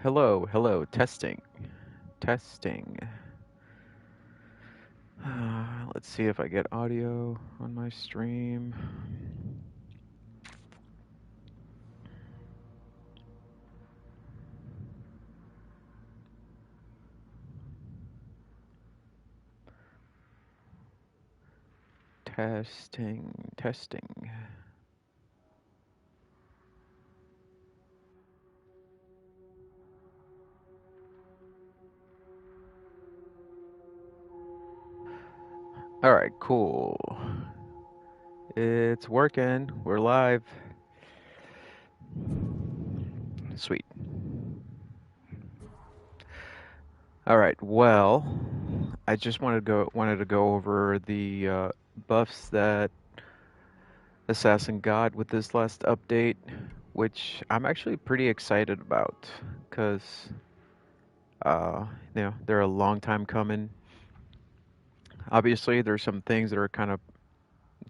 Hello, hello, testing, testing. Let's see if I get audio on my stream. Testing, testing. All right, cool. It's working. We're live. Sweet. All right. Well, I just wanted to go over the buffs that Assassin got with this last update, which I'm actually pretty excited about, because uh, they're a long time coming. Obviously, there's some things that are kind of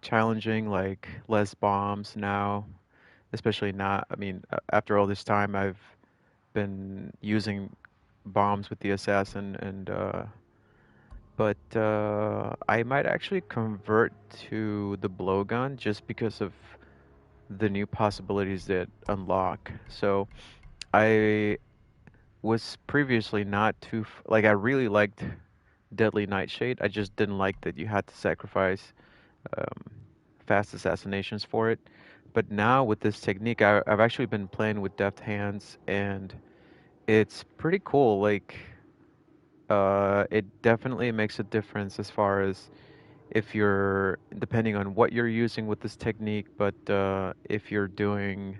challenging, like less bombs now, especially not. I mean, after all this time, I've been using bombs with the assassin, and but I might actually convert to the blowgun just because of the new possibilities that unlock. So I was previously not too like I really liked Deadly Nightshade. I just didn't like that you had to sacrifice um, fast assassinations for it. But now with this technique, I've actually been playing with deft hands, and it's pretty cool. Like, it definitely makes a difference as far as if you're, depending on what you're using with this technique, but if you're doing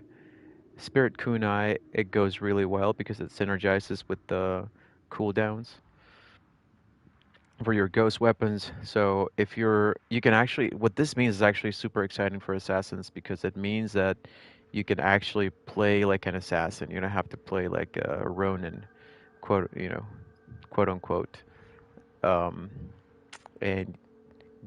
Spirit Kunai, it goes really well because it synergizes with the cooldowns for your ghost weapons. So if you can actually, what this means is actually super exciting for assassins because it means that you can actually play like an assassin. You don't have to play like a Ronin, quote unquote. Um, and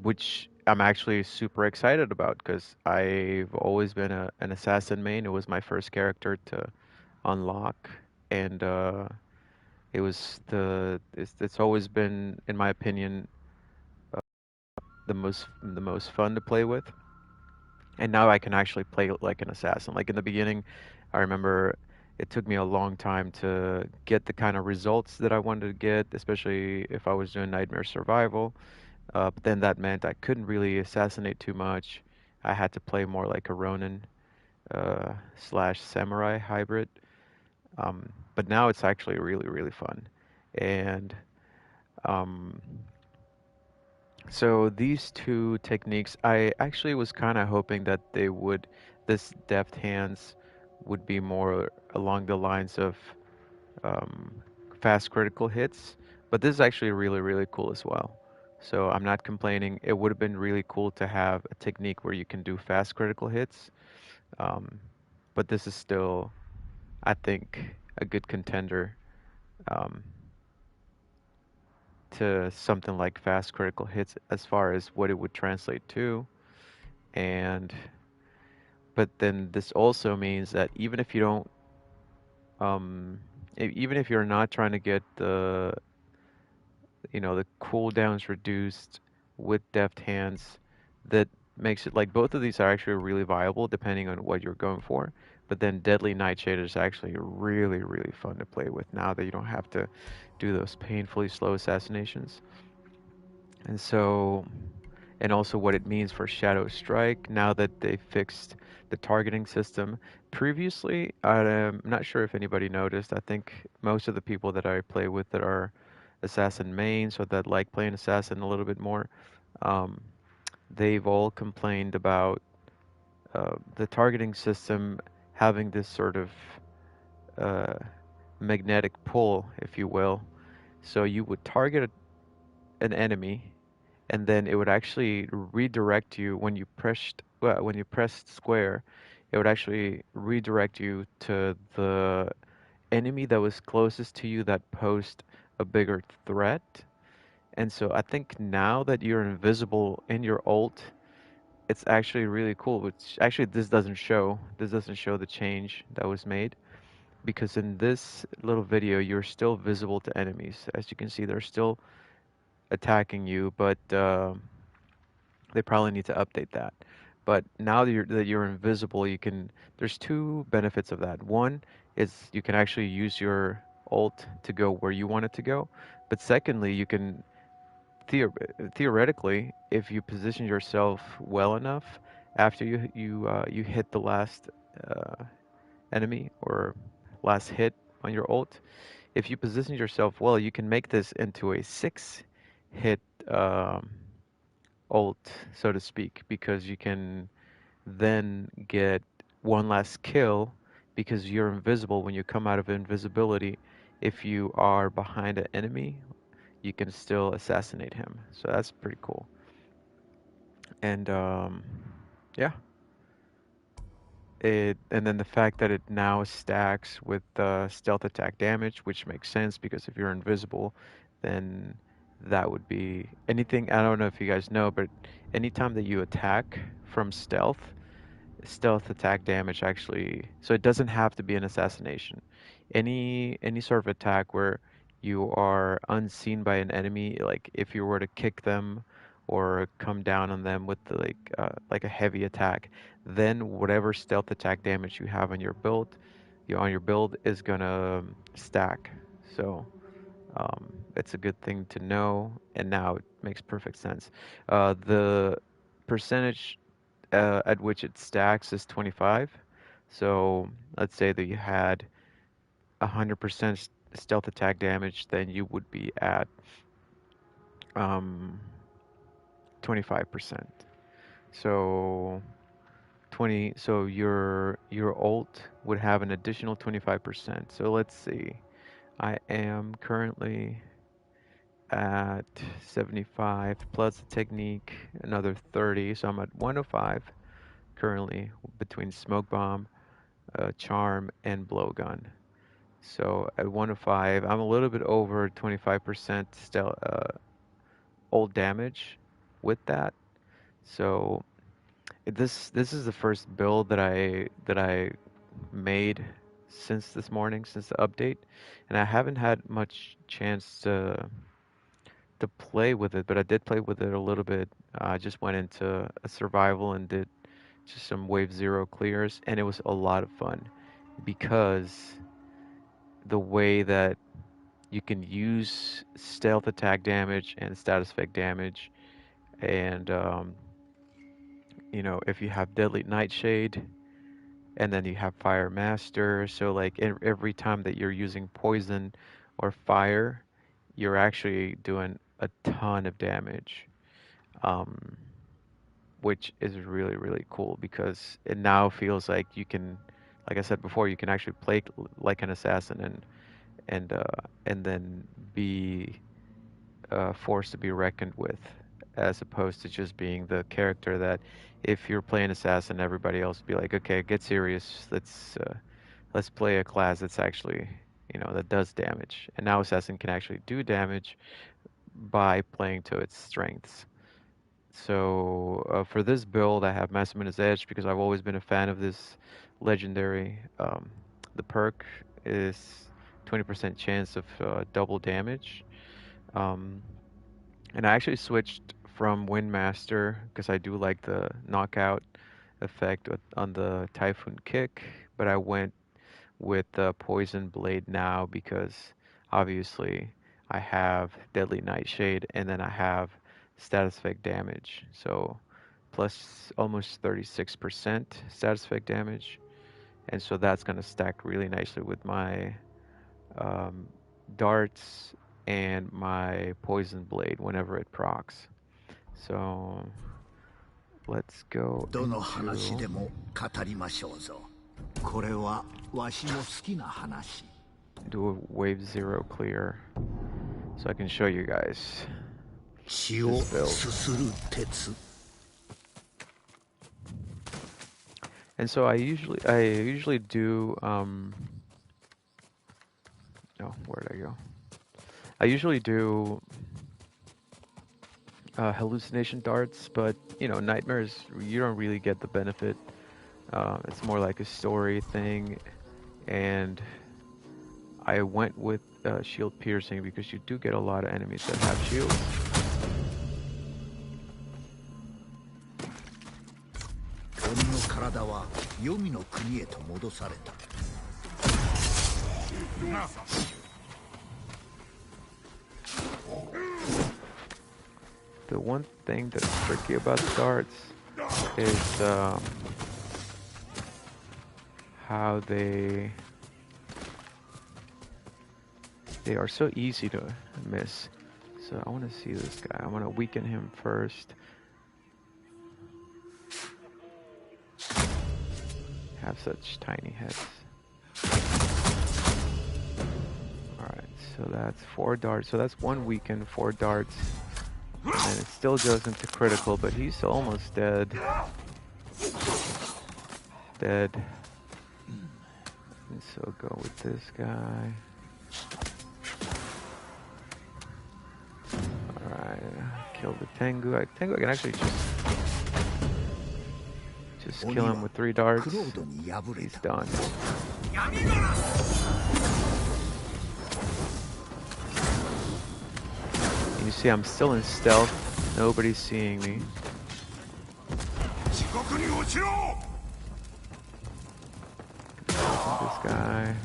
which I'm actually super excited about because I've always been an assassin main. It was my first character to unlock, and it's always been, in my opinion, the most fun to play with. And now I can actually play like an assassin. Like in the beginning, I remember it took me a long time to get the kind of results that I wanted to get, especially if I was doing Nightmare Survival. But then that meant I couldn't really assassinate too much. I had to play more like a Ronin slash samurai hybrid. But now it's actually really, really fun. And um, so these two techniques, I actually was kind of hoping that this deft hands would be more along the lines of um, fast critical hits, but this is actually really, really cool as well. So I'm not complaining. It would have been really cool to have a technique where you can do fast critical hits, um, but this is still, I think, a good contender um, to something like fast critical hits as far as what it would translate to. And but then this also means that um, even if you're not trying to get the cooldowns reduced with deft hands, that makes it like both of these are actually really viable depending on what you're going for. But then Deadly Nightshade is actually really, really fun to play with now that you don't have to do those painfully slow assassinations. And so, and also what it means for Shadow Strike now that they fixed the targeting system. Previously, I'm not sure if anybody noticed. I think most of the people that I play with that are assassin mains or that like playing assassin a little bit more, um, they've all complained about the targeting system having this sort of uh, magnetic pull, if you will. So you would target an enemy, and then it would actually redirect you when you pressed square. It would actually redirect you to the enemy that was closest to you that posed a bigger threat. And so I think now that you're invisible in your ult, it's actually really cool. Which actually this doesn't show. This doesn't show the change that was made. because in this little video you're still visible to enemies. As you can see, they're still attacking you, but they probably need to update that. But now that you're invisible, you can. There's two benefits of that. One is you can actually use your ult to go where you want it to go. But secondly, you can theoretically, if you position yourself well enough after you hit the last uh, enemy or last hit on your ult, if you position yourself well, you can make this into a six hit um, ult, so to speak, because you can then get one last kill because you're invisible. When you come out of invisibility, if you are behind an enemy, you can still assassinate him. So that's pretty cool. And yeah, and then the fact that it now stacks with stealth attack damage, which makes sense because if you're invisible, then that would be anything. I don't know if you guys know, but anytime that you attack from stealth attack damage actually, so it doesn't have to be an assassination. Any sort of attack where you are unseen by an enemy, like if you were to kick them or come down on them with like a heavy attack, then whatever stealth attack damage you have on your build is gonna stack. So it's a good thing to know, and now it makes perfect sense. The percentage at which it stacks is 25. So let's say that you had 100% stealth attack damage, then you would be at um, 25%. So 20. So your ult would have an additional 25%. So let's see. I am currently at 75 plus the technique, another 30. So I'm at 105 currently between smoke bomb, charm, and blowgun. So at 105, I'm a little bit over 25% still old damage with that. So this is the first build that I made since this morning, since the update, and I haven't had much chance to play with it, but I did play with it a little bit. I just went into a survival and did just some wave zero clears, and it was a lot of fun because the way that you can use stealth attack damage and status effect damage, and if you have deadly nightshade, and then you have fire master, so like every time that you're using poison or fire, you're actually doing a ton of damage, um, which is really really cool because it now feels like you can, like I said before, you can actually play like an assassin and then be force to be reckoned with, as opposed to just being the character that if you're playing assassin, everybody else would be like, okay, get serious, let's play a class that's actually that does damage. And now assassin can actually do damage by playing to its strengths. So for this build, I have Masamune Edge because I've always been a fan of this legendary. The perk is 20% chance of double damage. Um, And I actually switched from Windmaster because I do like the knockout effect on the Typhoon Kick, but I went with the Poison Blade now because obviously I have Deadly Nightshade and then I have status effect damage. So plus almost 36% status effect damage. And so that's going to stack really nicely with my um, darts and my poison blade whenever it procs. So let's go どの話 into でも語りましょうぞ。これはわしの好きな話。do a wave zero clear so I can show you guys 血を this build. すする鉄。And so I usually do oh, where did I go? I usually do hallucination darts, but nightmares, you don't really get the benefit. It's more like a story thing, and I went with shield piercing because you do get a lot of enemies that have shields. 鬼の体は黄泉の国へと戻された。The one thing that's tricky about darts is how they are so easy to miss. So I want to see this guy. I want to weaken him first. Have such tiny heads. Alright, so that's 4 darts. So that's 1 weaken, 4 darts. And it still goes into critical, but he's almost dead. Dead. And so go with this guy. Alright, kill the Tengu. Tengu I can actually just kill him with 3 darts. He's done. And you see I'm still in stealth. Nobody's seeing me. This guy.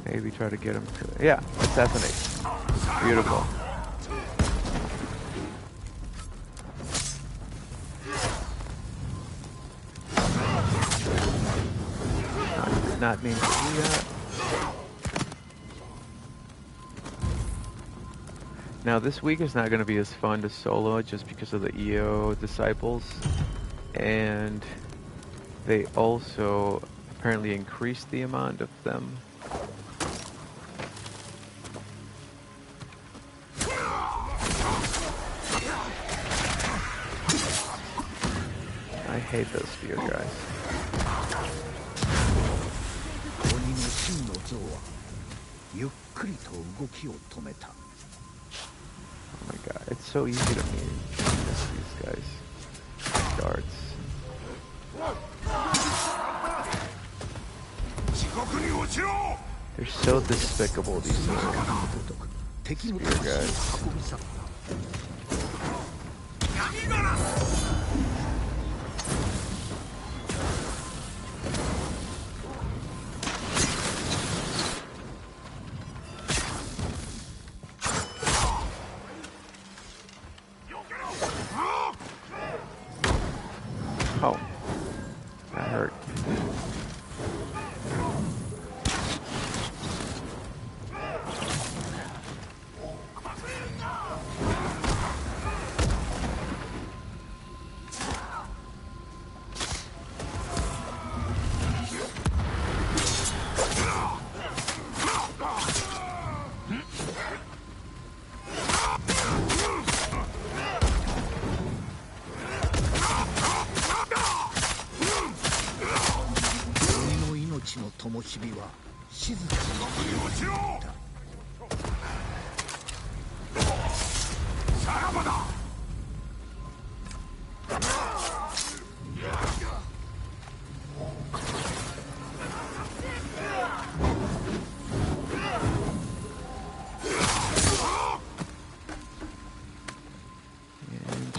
Maybe try to get him to... Yeah, assassinate. Beautiful. Did not mean to do that. Now this week is not going to be as fun to solo just because of the EO disciples, and they also apparently increased the amount of them. I hate those spear guys. Oh my god, it's so easy to miss these guys. Darts. They're so despicable, these spear guys. Oh, that hurt.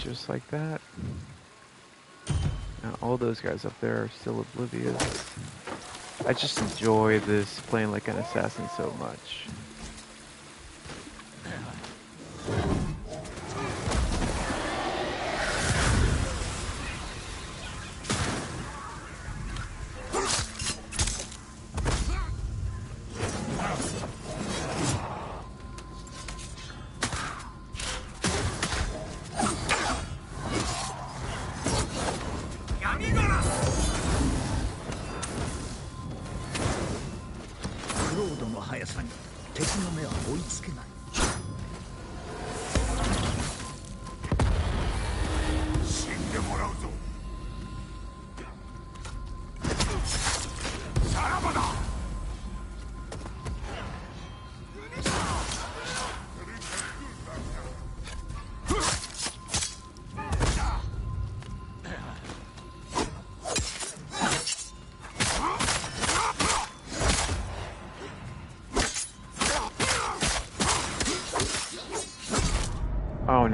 Just like that. Now all those guys up there are still oblivious. I just enjoy this playing like an assassin so much.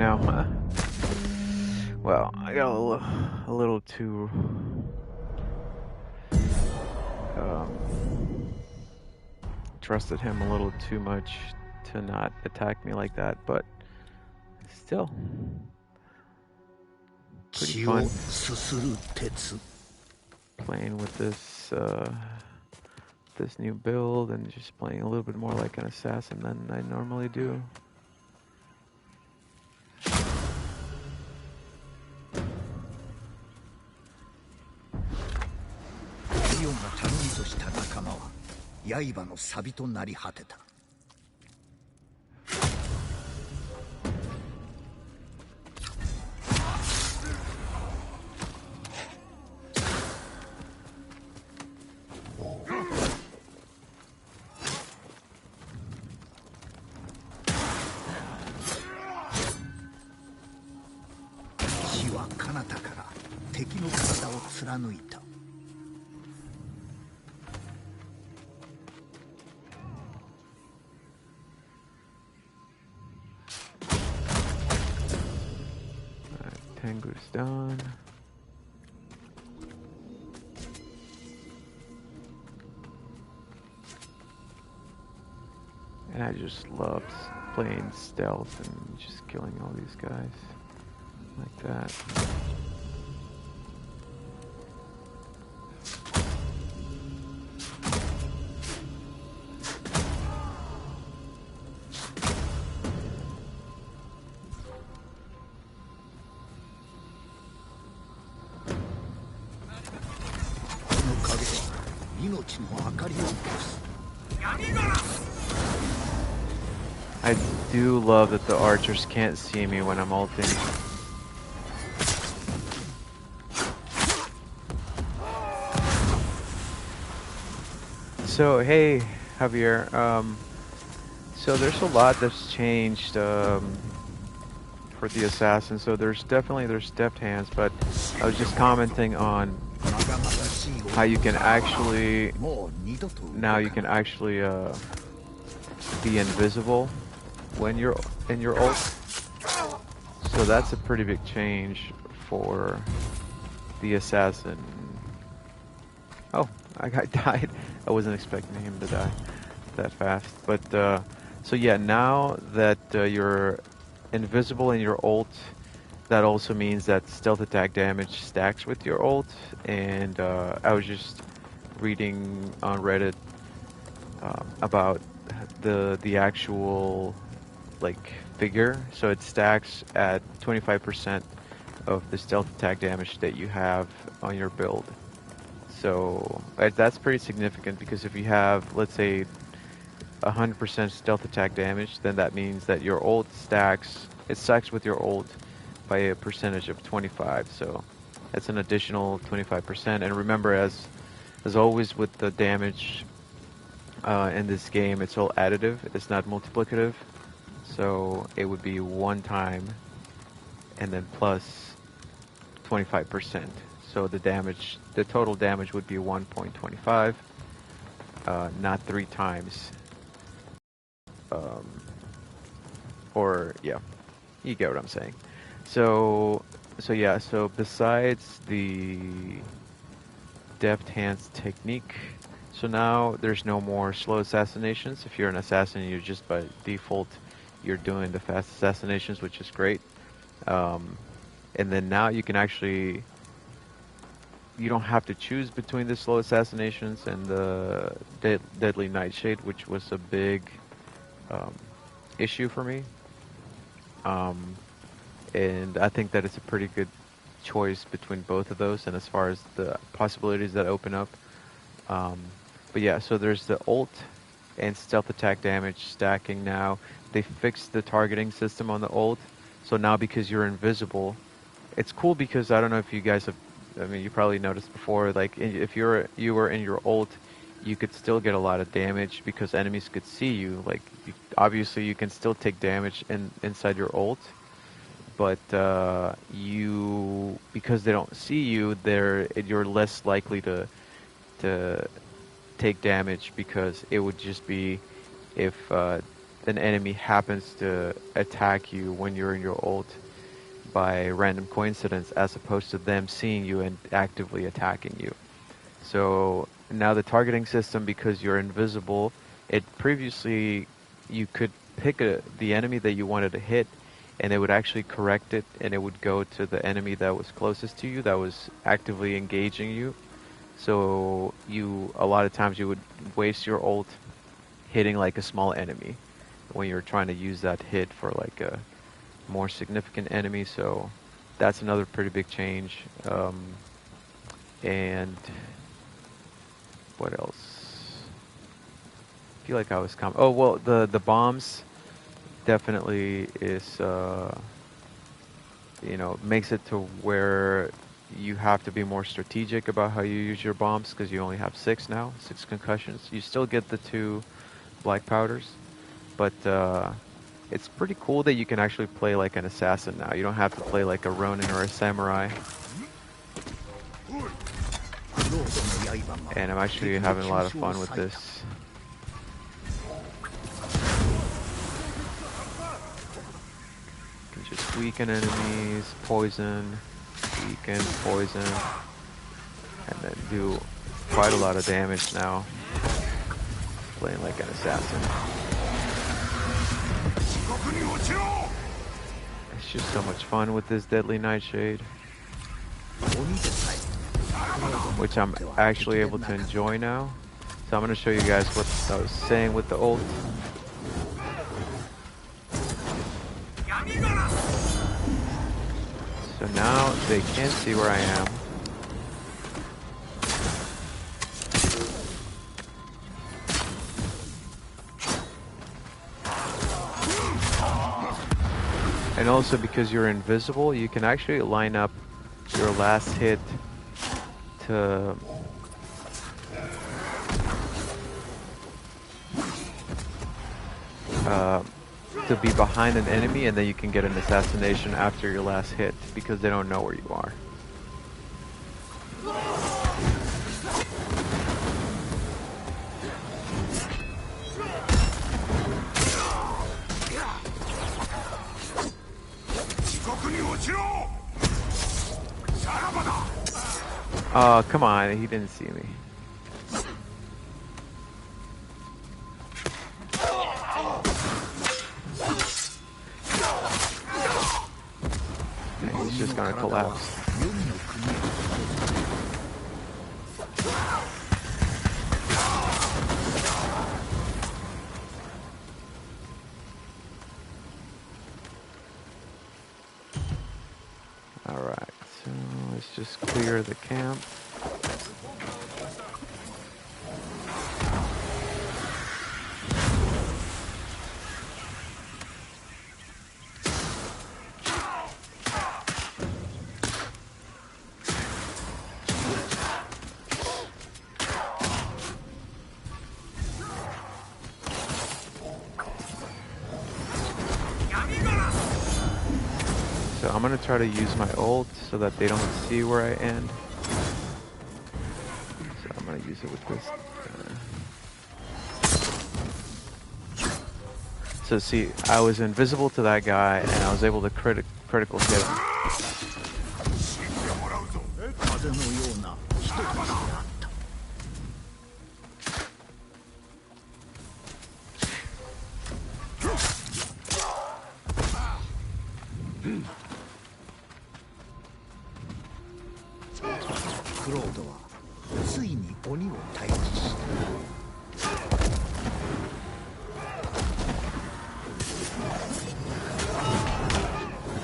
now. Well, I got a little too um, trusted him a little too much to not attack me like that, but still pretty 血を fun すする鉄 playing with this new build and just playing a little bit more like an assassin than I normally do. イオンが頼みとした仲間は刃の錆となり果てた 死は彼方から敵の体を貫いた Tengu's done. And I just loved playing stealth and just killing all these guys like that. I do love that the archers can't see me when I'm ulting. So hey, Javier. So there's a lot that's changed for the assassin. So there's deft hands, but I was just commenting on how you can actually now you can actually be invisible when you're in your ult. So that's a pretty big change for the assassin. Oh, I died. I wasn't expecting him to die that fast. But so yeah, now that you're invisible in your ult, that also means that stealth attack damage stacks with your ult. And I was just reading on Reddit about the actual like figure. So it stacks at 25% of the stealth attack damage that you have on your build. So that's pretty significant because if you have, let's say, 100% stealth attack damage, then that means that your ult stacks, it stacks with your ult by a percentage of 25. So that's an additional 25%. And remember, as always with the damage in this game, it's all additive. It's not multiplicative. So it would be one time and then plus 25%. So the total damage would be 1.25, not 3 times. Or yeah, you get what I'm saying. So yeah. So besides the deft hands technique, so now there's no more slow assassinations. If you're an assassin, you're just by default you're doing the fast assassinations, which is great. And then now you can actually, you don't have to choose between the slow assassinations and the deadly nightshade, which was a big issue for me. And I think that it's a pretty good choice between both of those, and as far as the possibilities that open up. But yeah, so there's the ult and stealth attack damage stacking now. They fixed the targeting system on the ult, so now because you're invisible, it's cool because I don't know if you guys have, I mean, you probably noticed before, like if you were in your ult, you could still get a lot of damage because enemies could see you. Like obviously you can still take damage inside your ult, but because they don't see you, you're less likely to take damage because it would just be if an enemy happens to attack you when you're in your ult by random coincidence, as opposed to them seeing you and actively attacking you. So now the targeting system, because you're invisible, it previously you could pick the enemy that you wanted to hit, and it would actually correct it, and it would go to the enemy that was closest to you, that was actively engaging you. So a lot of times you would waste your ult hitting like a small enemy when you're trying to use that hit for like a more significant enemy. So that's another pretty big change. And what else? I feel like I was oh well, the bombs definitely is makes it to where you have to be more strategic about how you use your bombs, because you only have 6 now, 6 concussions. You still get the 2 black powders, but it's pretty cool that you can actually play like an assassin now. You don't have to play like a Ronin or a samurai. And I'm actually having a lot of fun with this. You can just weaken enemies, poison, weaken, poison, and then do quite a lot of damage now, playing like an assassin. It's just so much fun with this Deadly Nightshade, which I'm actually able to enjoy now. So I'm going to show you guys what I was saying with the ult. So now they can't see where I am. And also, because you're invisible, you can actually line up your last hit to be behind an enemy, and then you can get an assassination after your last hit, because they don't know where you are. Oh, come on, he didn't see me. He's just gonna collapse. Alright, so let's just clear the camp. So I'm gonna try to use my ult so that they don't see where I end. So I'm gonna use it with this. So see, I was invisible to that guy, and I was able to critical hit him.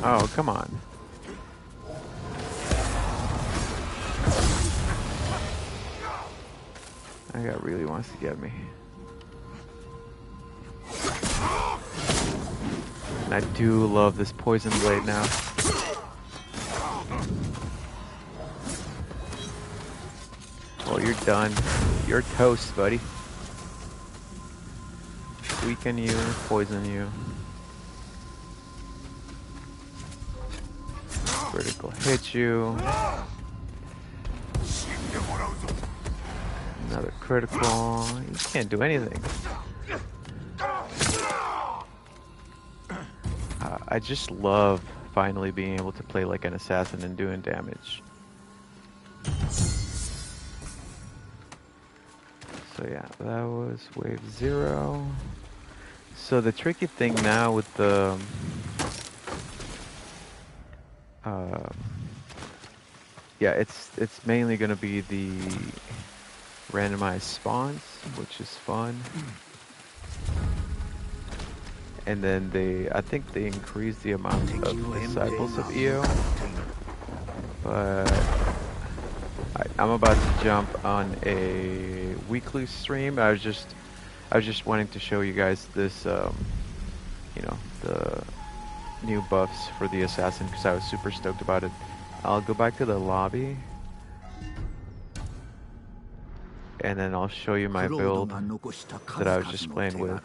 Oh, come on. That guy really wants to get me. And I do love this poison blade now. Well, you're done. You're toast, buddy. Weaken you, poison you. Critical hit you. Another critical. You can't do anything. I just love finally being able to play like an assassin and doing damage. So yeah, that was wave 0. So the tricky thing now with the um, yeah, it's mainly going to be the randomized spawns, which is fun. And then I think they increase the amount 敵 of の援兵 disciples が of 向か EO. っている But I'm about to jump on a weekly stream. I was just wanting to show you guys this, you know, the new buffs for the assassin because I was super stoked about it. I'll go back to the lobby and then I'll show you ク my ロード build が残した that 数 I was 々 just の playing 手 with. 柄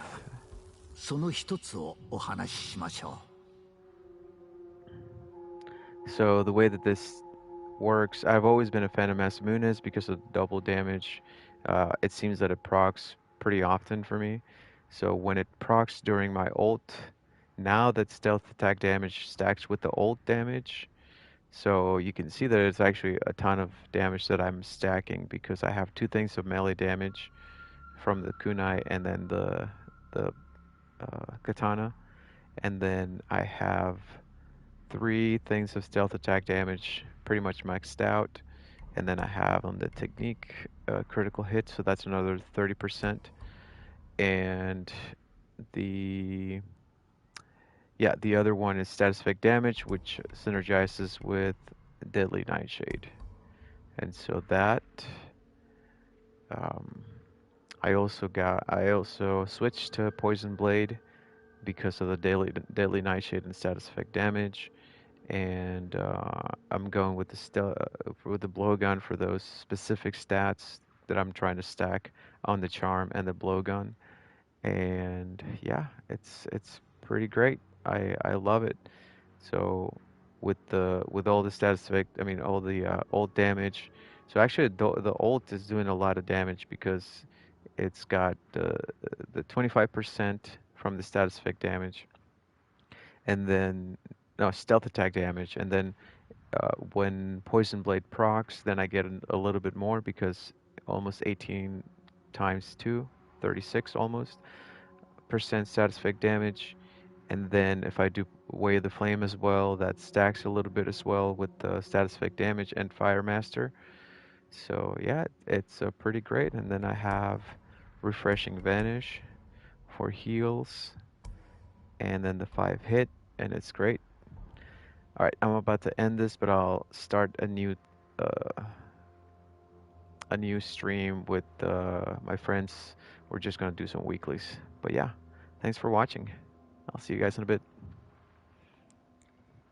その一つをお話ししましょ So the way that this works, I've always been a fan of Masamunes because of double damage. It seems that it procs pretty often for me. So when it procs during my ult, now that stealth attack damage stacks with the ult damage, so you can see that it's actually a ton of damage that I'm stacking because I have two things of melee damage from the kunai and then the katana, and then I have three things of stealth attack damage pretty much maxed out, and then I have on the technique critical hit, so that's another 30%, and the yeah, the other one is status effect damage, which synergizes with deadly nightshade. And so that um, I also switched to poison blade because of the deadly nightshade and status effect damage, and I'm going with with the blowgun for those specific stats that I'm trying to stack on the charm and the blowgun. And yeah, it's pretty great. I love it. So with all the status effect, I mean all the ult damage. So actually the ult is doing a lot of damage because it's got the 25% from the status effect damage, and then no stealth attack damage, and then when poison blade procs, then I get a little bit more because almost 18 times 2, 36 almost percent status effect damage. And then if I do Way of the Flame as well, that stacks a little bit as well with the status effect damage and Fire Master. So yeah, it's pretty great. And then I have Refreshing Vanish for heals, and then the 5 hit, and it's great. All right, I'm about to end this, but I'll start uh, a new stream with my friends. We're just gonna do some weeklies. But yeah, thanks for watching. I'll see you guys in a bit.